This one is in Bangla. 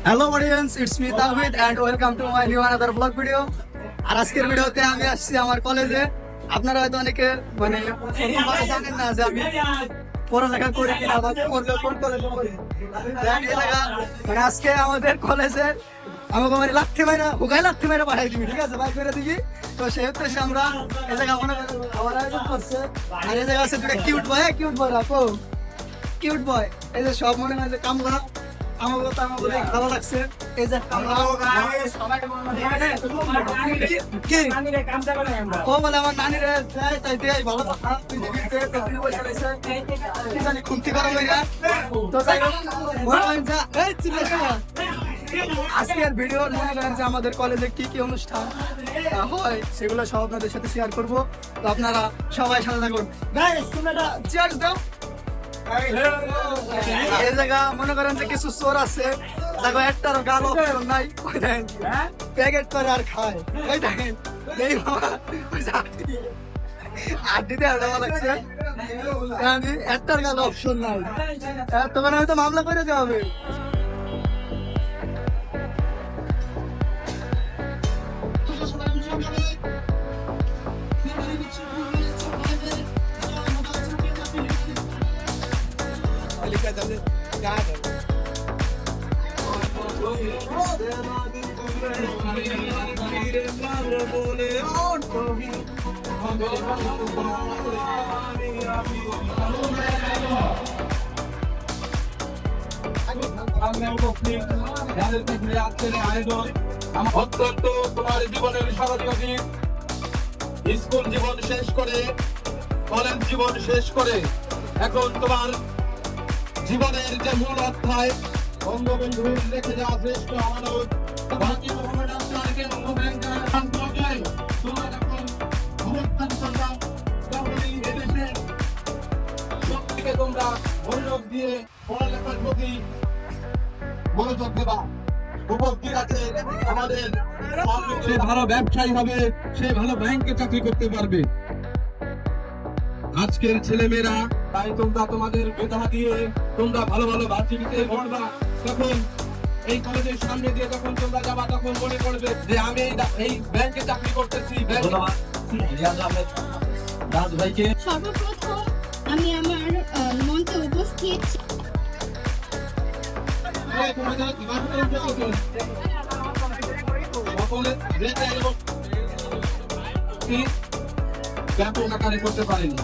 Hello audience, it's me Tawhid and welcome to my new another blog video. আর আজকের ভিডিওতে আমি আসছি আমার কলেজে। আপনারা হয়তো অনেকে প্রথমবার জানেন না যে আমি পড়ালেখা করি কিনা বা করলে কোন কলেজে পড়ি। মানে আজকে আমাদের কলেজে আমাকে মানে লাথি মাইরা হুকাই লাথি মাইরা পাঠাই দিবি, ঠিক আছে, বাইক করে দিবি। তো সেই উদ্দেশ্যে আমরা এই জায়গা মনে আমার আয়োজন করছে। আর এই জায়গা আছে দুটা কিউট বয় রাখো, কিউট বয়। এই যে সব মনে হয় যে কামলা আমাকে তো আমাকে ভালো লাগছে। এই যে ও বলে আমার নানির তাই দিয়ে ভালো কথা তুই জানি খুন্তি করা হয়ে যায়। তো যাই হোক, আজকের ভিডিও মনে করেন যে আমাদের কলেজে কি কি অনুষ্ঠান হয় সেগুলো সব আপনাদের সাথে শেয়ার করবো। তো আপনারা সবাই সাথে থাকুন। চিয়ার্স দাও। এই জায়গা মনে করেন যে কিছু চোর আছে, দেখো একটারও গাল অপশন নাই, ওই দেখেন প্যাকেট করে আর খায়, ওই দেখেন এই আড্ডিতে ভালো লাগছে, একটার গাল অপশন নাই। তখন হয়তো মামলা করে দেওয়া হবে। অত্যন্ত তোমার জীবনের সহযোগী স্কুল জীবন শেষ করে কলেজ জীবন শেষ করে এখন তোমার জীবনের যে মূল অধ্যায় বঙ্গবন্ধু রেখে যাওয়া শ্রেষ্ঠ আমানত বাকি ডক্টরকে তোমরা যখন অবস্থান করবা তখনই এদেশে সবথেকে তোমরা মনোযোগ দিয়ে পড়ালেখার প্রতি মনোযোগ দেবা। উপস্থিত আছে আমাদের সে ভালো ব্যবসায়ী হবে, সে ভালো ব্যাংকে চাকরি করতে পারবে। আজকের ছেলেমেয়েরা তাই তোমরা তোমাদের মেধা দিয়ে তোমরা ভালো ভালো ভার্সিটিতে পড়বা। তখন এই কলেজের সামনে দিয়ে যখন তোমরা যাবা তখন মনে করবে যে আমি এই ব্যাংকে চাকরি করতেছি। সর্বপ্রথম আমি আমার মঞ্চে উপস্থিত ব্যাপক আকারে করতে পারেনি।